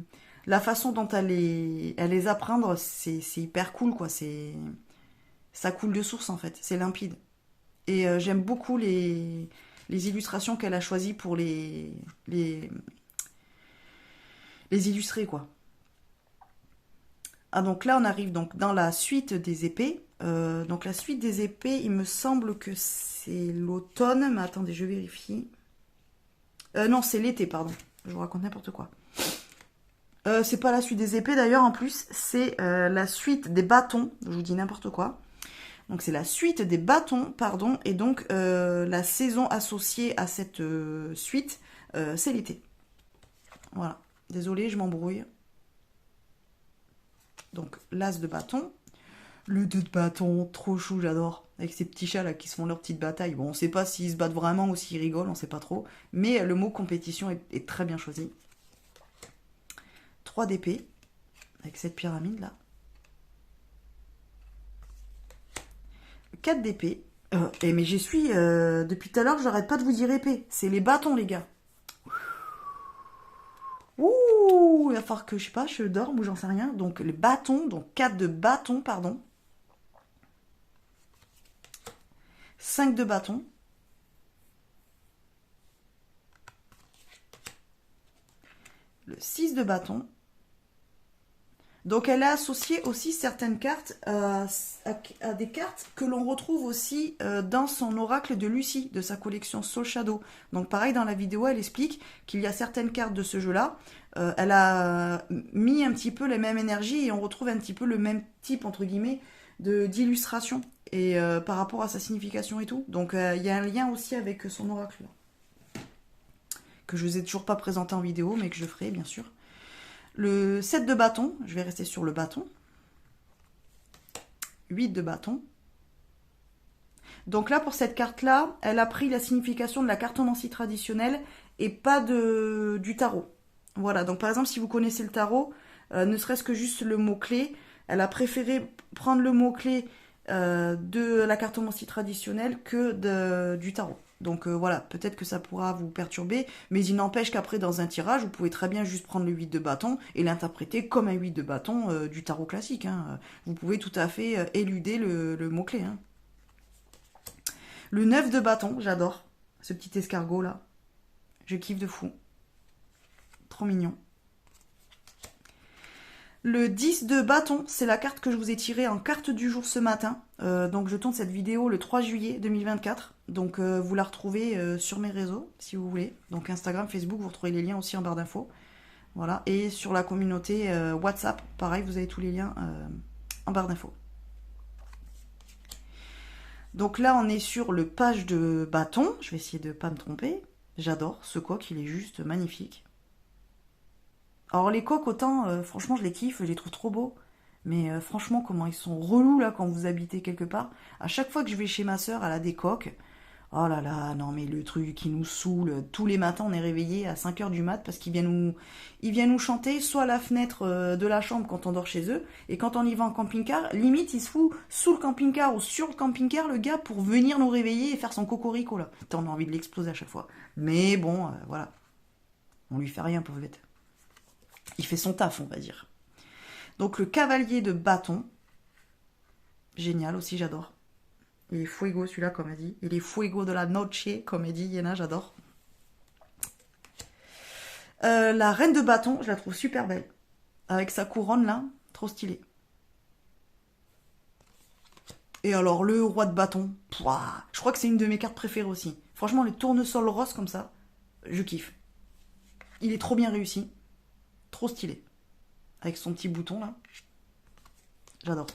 la façon dont elle les apprendre, c'est hyper cool, quoi. Ça coule de source, en fait. C'est limpide. Et j'aime beaucoup les illustrations qu'elle a choisies pour les illustrer, quoi. Ah, donc là, on arrive donc dans la suite des épées. Donc la suite des épées, il me semble que c'est l'automne. Mais attendez, je vérifie. Non, c'est l'été, pardon. Je vous raconte n'importe quoi. C'est pas la suite des épées d'ailleurs, en plus. C'est la suite des bâtons. Je vous dis n'importe quoi. Donc c'est la suite des bâtons, pardon. Et donc la saison associée à cette suite, c'est l'été. Voilà. Désolée, je m'embrouille. Donc l'as de bâton. Le 2 de bâton, trop chou, j'adore. Avec ces petits chats là qui se font leur petite bataille. Bon, on sait pas s'ils se battent vraiment ou s'ils rigolent, on sait pas trop. Mais le mot compétition est très bien choisi. 3 d'épée, avec cette pyramide là. 4 d'épée. Mais j'y suis, depuis tout à l'heure, j'arrête pas de vous dire épée. C'est les bâtons, les gars. Ouh, il va falloir que, je sais pas, je dorme ou j'en sais rien. Donc les bâtons, donc 4 de bâtons, pardon. 5 de bâton, le 6 de bâton. Donc elle a associé aussi certaines cartes à des cartes que l'on retrouve aussi dans son oracle de Lucie, de sa collection Soul Shadow. Donc pareil, dans la vidéo, elle explique qu'il y a certaines cartes de ce jeu-là. Elle a mis un petit peu les mêmes énergies et on retrouve un petit peu le même type, entre guillemets, d'illustration. Et par rapport à sa signification et tout. Donc il y a un lien aussi avec son oracle. Que je ne vous ai toujours pas présenté en vidéo, mais que je ferai, bien sûr. Le 7 de bâton, je vais rester sur le bâton. 8 de bâton. Donc là, pour cette carte-là, elle a pris la signification de la cartomancie traditionnelle et pas du tarot. Voilà, donc par exemple, si vous connaissez le tarot, ne serait-ce que juste le mot-clé, elle a préféré prendre le mot-clé de la cartomancie traditionnelle que du tarot. Donc voilà, peut-être que ça pourra vous perturber, mais il n'empêche qu'après, dans un tirage, vous pouvez très bien juste prendre le 8 de bâton et l'interpréter comme un 8 de bâton du tarot classique. Hein. Vous pouvez tout à fait éluder le mot-clé. Hein. Le 9 de bâton, j'adore. Ce petit escargot là. Je kiffe de fou. Trop mignon. Le 10 de bâton, c'est la carte que je vous ai tirée en carte du jour ce matin. Donc je tourne cette vidéo le 3 juillet 2024. Donc vous la retrouvez sur mes réseaux, si vous voulez. Donc Instagram, Facebook, vous retrouvez les liens aussi en barre d'infos. Voilà. Et sur la communauté WhatsApp, pareil, vous avez tous les liens en barre d'infos. Donc là, on est sur le page de bâton. Je vais essayer de ne pas me tromper. J'adore ce coq, il est juste magnifique. Alors les coqs, autant, franchement, je les kiffe, je les trouve trop beaux. Mais franchement, comment ils sont relous, là, quand vous habitez quelque part. À chaque fois que je vais chez ma soeur, elle a des coqs. Oh là là, non mais le truc qui nous saoule. Tous les matins, on est réveillés à 5 h du mat parce qu'ils viennent nous chanter soit à la fenêtre de la chambre quand on dort chez eux. Et quand on y va en camping-car, limite, il se fout sous le camping-car ou sur le camping-car, le gars, pour venir nous réveiller et faire son cocorico, là. Putain, on a envie de l'exploser à chaque fois. Mais bon, voilà. On lui fait rien, pauvre bête. Il fait son taf, on va dire. Donc le cavalier de bâton. Génial aussi, j'adore. Il est fuego celui-là, comme elle dit. Il est fuego de la noche, comme elle dit Yéna, j'adore. La reine de bâton, je la trouve super belle. Avec sa couronne là, trop stylée. Et alors le roi de bâton, pouah, je crois que c'est une de mes cartes préférées aussi. Franchement, le tournesol rose comme ça, je kiffe. Il est trop bien réussi. Trop stylé. Avec son petit bouton là. J'adore.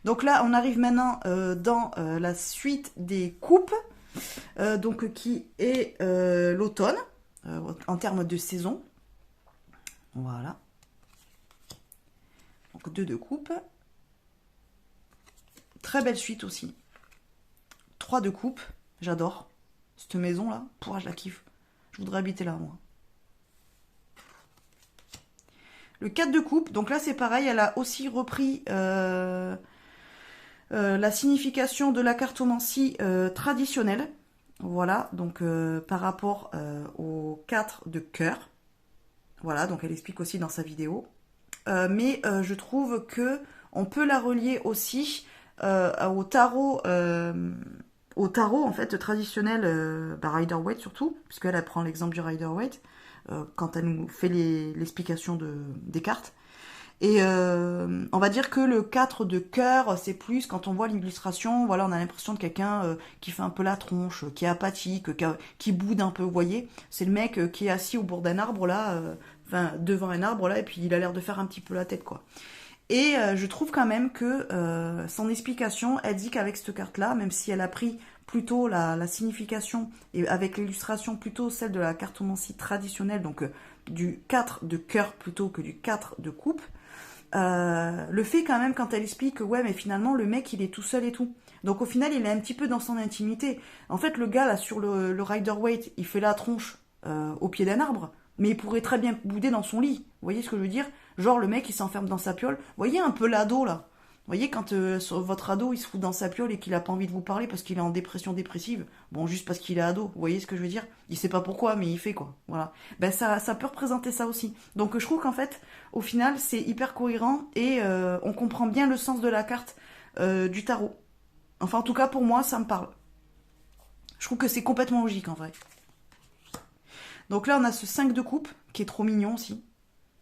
Donc là, on arrive maintenant dans la suite des coupes. Donc qui est l'automne. En termes de saison. Voilà. Donc 2 de coupe. Très belle suite aussi. 3 de coupe. J'adore. Cette maison là, pouah, je la kiffe. Je voudrais habiter là, moi. Le 4 de coupe, donc là c'est pareil, elle a aussi repris la signification de la cartomancie traditionnelle. Voilà, donc par rapport au 4 de cœur. Voilà, donc elle explique aussi dans sa vidéo. Mais je trouve que on peut la relier aussi au tarot en fait traditionnel Rider-Waite surtout, puisqu'elle prend l'exemple du Rider-Waite. Quand elle nous fait l'explication des cartes. Et on va dire que le 4 de cœur, c'est plus, quand on voit l'illustration, voilà, on a l'impression de quelqu'un qui fait un peu la tronche, qui est apathique, qui boude un peu, vous voyez. C'est le mec qui est assis au bord d'un arbre, là, enfin, devant un arbre, là, et puis il a l'air de faire un petit peu la tête, quoi. Et je trouve quand même que son explication, elle dit qu'avec cette carte-là, même si elle a pris plutôt la signification, et avec l'illustration plutôt celle de la cartomancie traditionnelle, donc du 4 de cœur plutôt que du 4 de coupe, le fait quand même quand elle explique que ouais mais finalement le mec il est tout seul et tout. Donc au final il est un petit peu dans son intimité. En fait le gars là sur le Rider-Waite, il fait la tronche au pied d'un arbre, mais il pourrait très bien bouder dans son lit. Vous voyez ce que je veux dire? Genre le mec il s'enferme dans sa piole. Vous voyez un peu l'ado là? Vous voyez, quand votre ado, il se fout dans sa piole et qu'il a pas envie de vous parler parce qu'il est en dépression dépressive, bon, juste parce qu'il est ado, vous voyez ce que je veux dire? Il sait pas pourquoi, mais il fait, quoi. Voilà. Ben, ça peut représenter ça aussi. Donc, je trouve qu'en fait, au final, c'est hyper cohérent et on comprend bien le sens de la carte du tarot. Enfin, en tout cas, pour moi, ça me parle. Je trouve que c'est complètement logique en vrai. Donc là, on a ce 5 de coupe, qui est trop mignon aussi.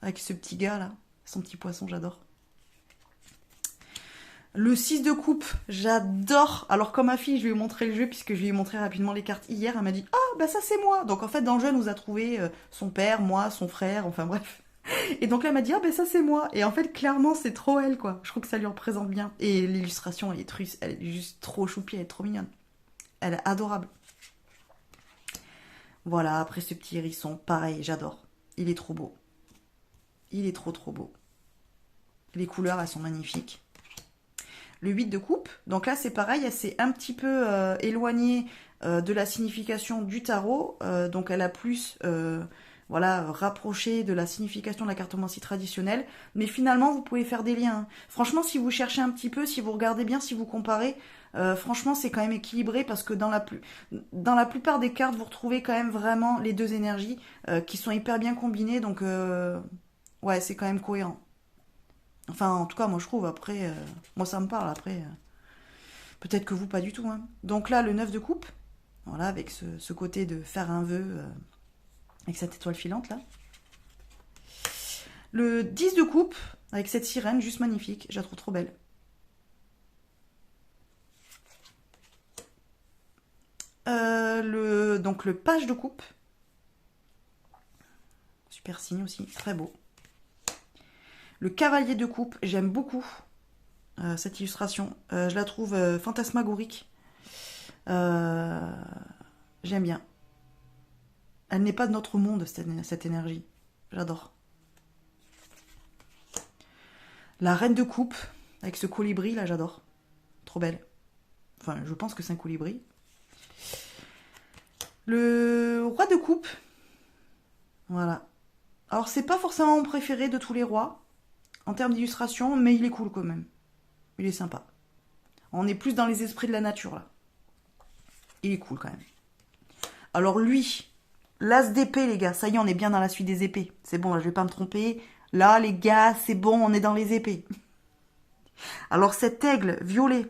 Avec ce petit gars là, son petit poisson, j'adore. Le 6 de coupe, j'adore. Alors comme ma fille, je lui ai montré le jeu, puisque je lui ai montré rapidement les cartes hier, elle m'a dit « Ah, bah ça c'est moi !» Donc en fait, dans le jeu, elle nous a trouvé son père, moi, son frère, enfin bref. Et donc là, elle m'a dit « Ah, bah ça c'est moi !» Et en fait, clairement, c'est trop elle, quoi. Je trouve que ça lui représente bien. Et l'illustration, elle est juste trop choupie, elle est trop mignonne. Elle est adorable. Voilà, après ce petit hérisson, pareil, j'adore. Il est trop beau. Il est trop trop beau. Les couleurs, elles sont magnifiques. Le 8 de coupe, donc là c'est pareil, elle s'est un petit peu éloignée de la signification du tarot, donc elle a plus voilà, rapproché de la signification de la cartomancie traditionnelle, mais finalement vous pouvez faire des liens. Hein. Franchement, si vous cherchez un petit peu, si vous regardez bien, si vous comparez, franchement c'est quand même équilibré, parce que dans la plupart des cartes, vous retrouvez quand même vraiment les deux énergies qui sont hyper bien combinées, donc ouais, c'est quand même cohérent. Enfin, en tout cas, moi je trouve, après, moi ça me parle, après, peut-être que vous pas du tout. Hein. Donc là, le 9 de coupe, voilà, avec ce côté de faire un vœu, avec cette étoile filante là. Le 10 de coupe, avec cette sirène, juste magnifique, je la trouve trop belle. Donc le page de coupe, super signe aussi, très beau. Le cavalier de coupe, j'aime beaucoup cette illustration. Je la trouve fantasmagorique. J'aime bien. Elle n'est pas de notre monde, cette énergie. J'adore. La reine de coupe, avec ce colibri, là, j'adore. Trop belle. Enfin, je pense que c'est un colibri. Le roi de coupe. Voilà. Alors, c'est pas forcément mon préféré de tous les rois, en termes d'illustration, mais il est cool quand même. Il est sympa. On est plus dans les esprits de la nature, là. Il est cool quand même. Alors lui, l'as d'épée, les gars. Ça y est, on est bien dans la suite des épées. C'est bon, là, je vais pas me tromper. Là, les gars, c'est bon, on est dans les épées. Alors cet aigle violet,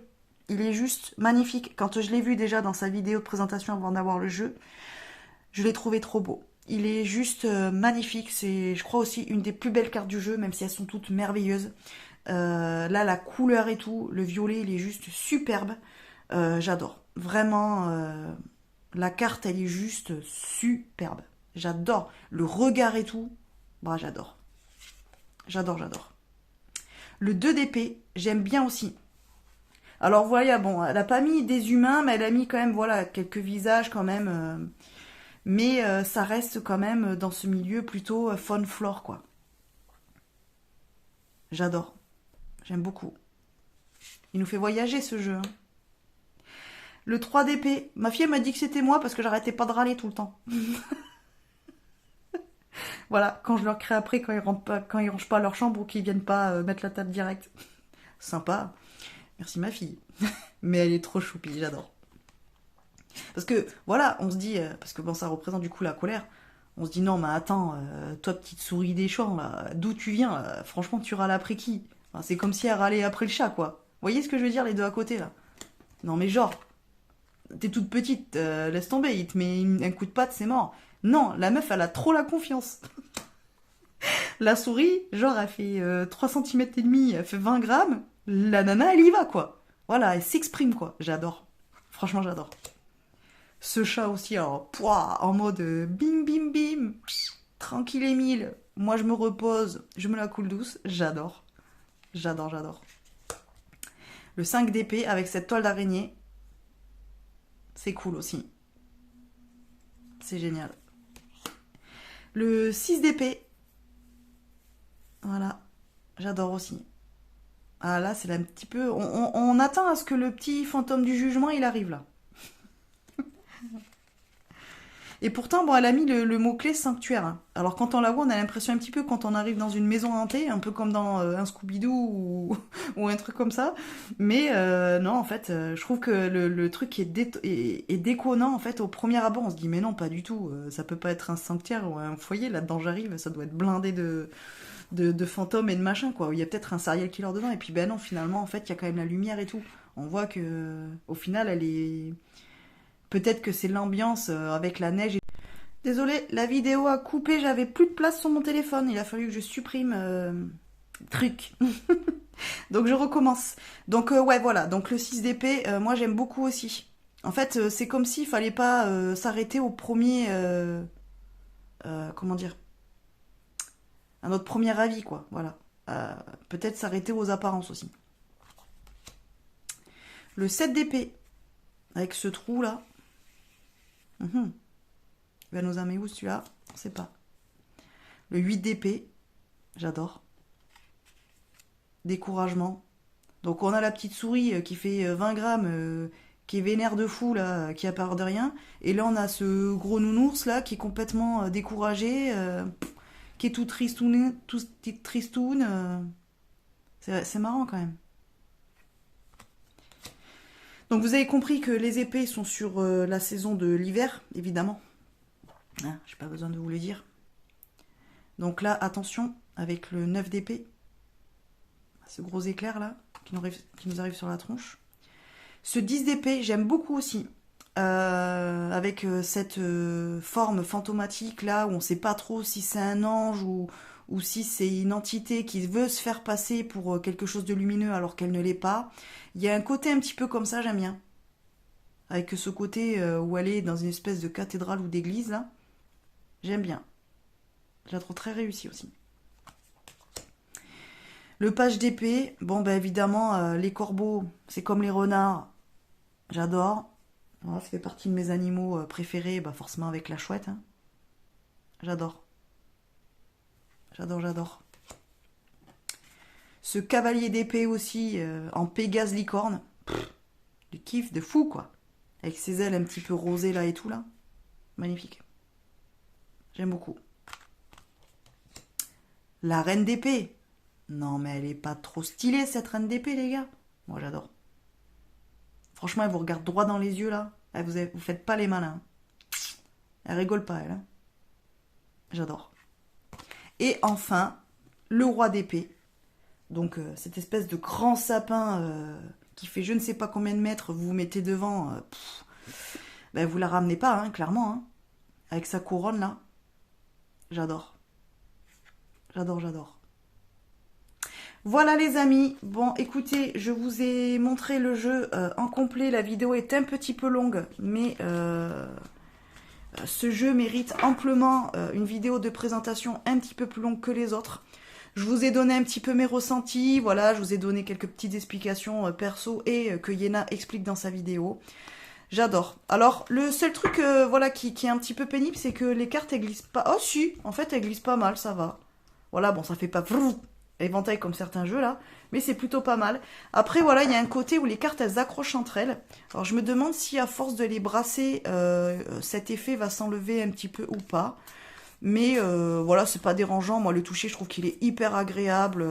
il est juste magnifique. Quand je l'ai vu déjà dans sa vidéo de présentation avant d'avoir le jeu, je l'ai trouvé trop beau. Il est juste magnifique. C'est, je crois, aussi une des plus belles cartes du jeu, même si elles sont toutes merveilleuses. Là, la couleur et tout, le violet, il est juste superbe. J'adore. Vraiment, la carte, elle est juste superbe. J'adore. Le regard et tout, bah, j'adore. J'adore, j'adore. Le 2 d'épée, j'aime bien aussi. Alors, voilà, bon, elle n'a pas mis des humains, mais elle a mis quand même, voilà, quelques visages quand même. Mais ça reste quand même dans ce milieu plutôt faune flore, quoi. J'adore. J'aime beaucoup. Il nous fait voyager, ce jeu. Hein. Le 3 d'épée. Ma fille m'a dit que c'était moi parce que j'arrêtais pas de râler tout le temps. Voilà, quand je leur crée après, quand ils rangent pas leur chambre ou qu'ils viennent pas mettre la table direct. Sympa. Merci ma fille. Mais elle est trop choupie, j'adore. Parce que, voilà, on se dit, parce que bon, ça représente du coup la colère. On se dit, non, mais attends, toi, petite souris des champs, là, d'où tu viens, là, franchement, tu râles après qui? Enfin, c'est comme si elle râlait après le chat, quoi. Vous voyez ce que je veux dire, les deux à côté, là? Non, mais genre, t'es toute petite, laisse tomber, il te met un coup de patte, c'est mort. Non, la meuf, elle a trop la confiance. La souris, genre, elle fait 3 cm et demi, elle fait 20 grammes. La nana, elle y va, quoi. Voilà, elle s'exprime, quoi. J'adore. Franchement, j'adore. Ce chat aussi, alors, pouah, en mode bim, bim, bim. Tranquille, Émile. Moi, je me repose, je me la coule douce. J'adore. J'adore, j'adore. Le 5 d'épée avec cette toile d'araignée. C'est cool aussi. C'est génial. Le 6 d'épée. Voilà. J'adore aussi. Ah là, c'est un petit peu... On attend à ce que le petit fantôme du jugement, il arrive là. Et pourtant, bon, elle a mis le mot-clé sanctuaire. Hein. Alors quand on la voit, on a l'impression un petit peu quand on arrive dans une maison hantée, un peu comme dans un Scooby-Doo ou un truc comme ça. Mais non, en fait, je trouve que le truc est déconnant. En fait, au premier abord, on se dit, mais non, pas du tout. Ça peut pas être un sanctuaire ou un foyer. Là-dedans, j'arrive, ça doit être blindé de fantômes et de machin, quoi. Il y a peut-être un serial killer dedans. Et puis, ben non, finalement, en fait, il y a quand même la lumière et tout. On voit que au final, elle est... Peut-être que c'est l'ambiance avec la neige. Désolée, la vidéo a coupé, j'avais plus de place sur mon téléphone. Il a fallu que je supprime truc. Donc je recommence. Donc ouais, voilà. Donc le 6 d'épée, moi j'aime beaucoup aussi. En fait, c'est comme s'il fallait pas s'arrêter au premier... comment dire, à notre premier avis, quoi. Voilà. Peut-être s'arrêter aux apparences aussi. Le 7 d'épée, avec ce trou là. Il va nous amener où celui-là? On sait pas. Le 8 d'épée, j'adore. Découragement. Donc on a la petite souris qui fait 20 grammes, qui est vénère de fou, là, qui a peur de rien. Et là on a ce gros nounours là qui est complètement découragé, qui est tout tristoun. C'est marrant quand même. Donc vous avez compris que les épées sont sur la saison de l'hiver, évidemment. Hein, j'ai pas besoin de vous le dire. Donc là, attention, avec le 9 d'épée, ce gros éclair là, qui nous arrive sur la tronche. Ce 10 d'épée, j'aime beaucoup aussi. Avec cette forme fantomatique là, où on sait pas trop si c'est un ange ou si c'est une entité qui veut se faire passer pour quelque chose de lumineux alors qu'elle ne l'est pas. Il y a un côté un petit peu comme ça, j'aime bien. Avec ce côté où elle est dans une espèce de cathédrale ou d'église, là. J'aime bien. Je la trouve très réussie aussi. Le page d'épée, bon, ben évidemment, les corbeaux, c'est comme les renards. J'adore. Voilà, ça fait partie de mes animaux préférés, bah forcément avec la chouette. Hein. J'adore. J'adore. Ce cavalier d'épée aussi, en Pégase licorne. Du kiff de fou, quoi. Avec ses ailes un petit peu rosées, là, et tout, là. Magnifique. J'aime beaucoup. La reine d'épée. Non, mais elle est pas trop stylée, cette reine d'épée, les gars. Moi, j'adore. Franchement, elle vous regarde droit dans les yeux, là. Vous faites pas les malins. Elle rigole pas, elle. Hein. J'adore. Et enfin, le roi d'épée. Donc, cette espèce de grand sapin qui fait je ne sais pas combien de mètres, vous vous mettez devant, ben vous la ramenez pas, hein, clairement. Hein, avec sa couronne, là. J'adore. J'adore. Voilà les amis, bon écoutez, je vous ai montré le jeu en complet, la vidéo est un petit peu longue, mais ce jeu mérite amplement une vidéo de présentation un petit peu plus longue que les autres. Je vous ai donné un petit peu mes ressentis, voilà, je vous ai donné quelques petites explications perso et que Yéna explique dans sa vidéo. J'adore. Alors, le seul truc voilà, qui est un petit peu pénible, c'est que les cartes, elles glissent pas. Oh si, en fait, elles glissent pas mal, ça va. Voilà, bon, ça fait pas éventail comme certains jeux, là, mais c'est plutôt pas mal. Après, voilà, il y a un côté où les cartes, elles accrochent entre elles. Alors, je me demande si, à force de les brasser, cet effet va s'enlever un petit peu ou pas. Mais voilà, c'est pas dérangeant. Moi, le toucher, je trouve qu'il est hyper agréable.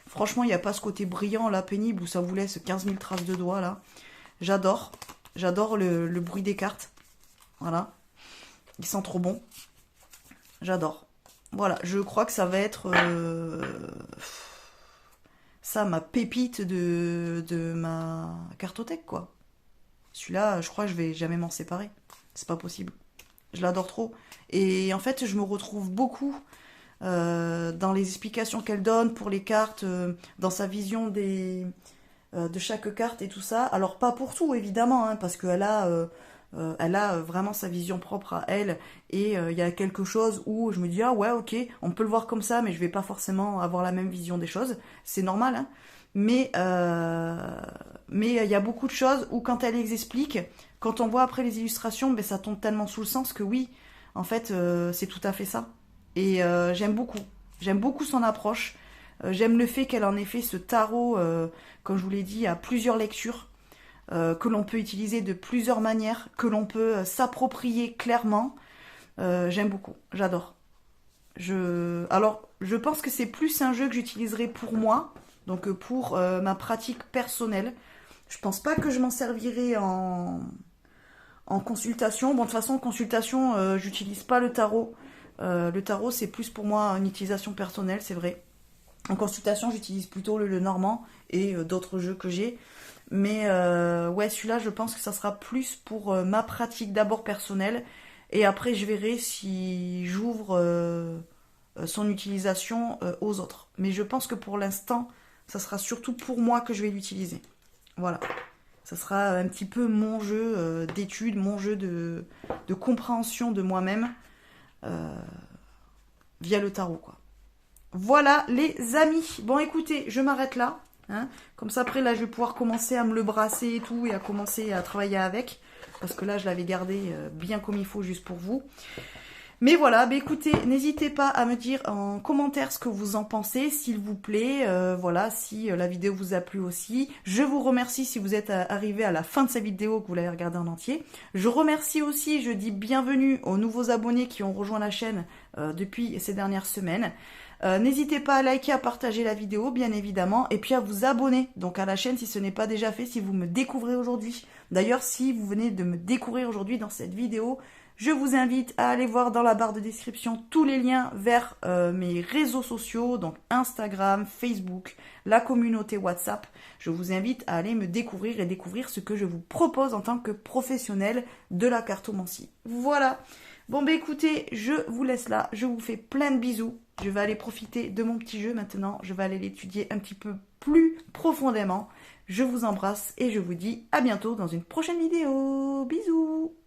Franchement, il n'y a pas ce côté brillant, là, pénible, où ça vous laisse 15 000 traces de doigts, là. J'adore. J'adore le bruit des cartes. Voilà. Ils sont trop bons. J'adore. Voilà, je crois que ça va être... ça, ma pépite de ma cartothèque, quoi. Celui-là, je crois que je vais jamais m'en séparer. C'est pas possible. Je l'adore trop. Et en fait, je me retrouve beaucoup dans les explications qu'elle donne pour les cartes, dans sa vision de chaque carte et tout ça. Alors, pas pour tout, évidemment, hein, parce qu'elle a vraiment sa vision propre à elle. Et il y a quelque chose où je me dis, ah ouais, ok, on peut le voir comme ça, mais je vais pas forcément avoir la même vision des choses. C'est normal, hein. Mais il y a beaucoup de choses où quand elle les explique, quand on voit après les illustrations, ben, ça tombe tellement sous le sens que oui, en fait, c'est tout à fait ça. Et j'aime beaucoup. J'aime beaucoup son approche. J'aime le fait qu'elle en ait fait ce tarot, comme je vous l'ai dit, à plusieurs lectures, que l'on peut utiliser de plusieurs manières, que l'on peut s'approprier clairement. J'aime beaucoup. J'adore. Alors, je pense que c'est plus un jeu que j'utiliserai pour moi, donc pour ma pratique personnelle. Je pense pas que je m'en servirai en consultation. Bon, de toute façon, en consultation, j'utilise pas le tarot. Le tarot, c'est plus pour moi une utilisation personnelle, c'est vrai. En consultation, j'utilise plutôt le normand et d'autres jeux que j'ai. Mais ouais, celui-là, je pense que ça sera plus pour ma pratique d'abord personnelle. Et après, je verrai si j'ouvre son utilisation aux autres. Mais je pense que pour l'instant, ça sera surtout pour moi que je vais l'utiliser. Voilà. Ça sera un petit peu mon jeu d'étude, mon jeu de compréhension de moi-même via le tarot, quoi. Voilà les amis. Bon écoutez, je m'arrête là. Hein. Comme ça après là je vais pouvoir commencer à me le brasser et tout et à commencer à travailler avec. Parce que là je l'avais gardé bien comme il faut juste pour vous. Mais voilà, bah écoutez, n'hésitez pas à me dire en commentaire ce que vous en pensez, s'il vous plaît. Voilà, si la vidéo vous a plu aussi. Je vous remercie si vous êtes arrivé à la fin de cette vidéo, que vous l'avez regardée en entier. Je remercie aussi, je dis bienvenue aux nouveaux abonnés qui ont rejoint la chaîne depuis ces dernières semaines. N'hésitez pas à liker, à partager la vidéo, bien évidemment, et puis à vous abonner donc à la chaîne si ce n'est pas déjà fait, si vous me découvrez aujourd'hui. D'ailleurs, si vous venez de me découvrir aujourd'hui dans cette vidéo, je vous invite à aller voir dans la barre de description tous les liens vers mes réseaux sociaux, donc Instagram, Facebook, la communauté WhatsApp. Je vous invite à aller me découvrir et découvrir ce que je vous propose en tant que professionnel de la cartomancie. Voilà. Bon, bah écoutez, je vous laisse là. Je vous fais plein de bisous. Je vais aller profiter de mon petit jeu maintenant. Je vais aller l'étudier un petit peu plus profondément. Je vous embrasse et je vous dis à bientôt dans une prochaine vidéo. Bisous!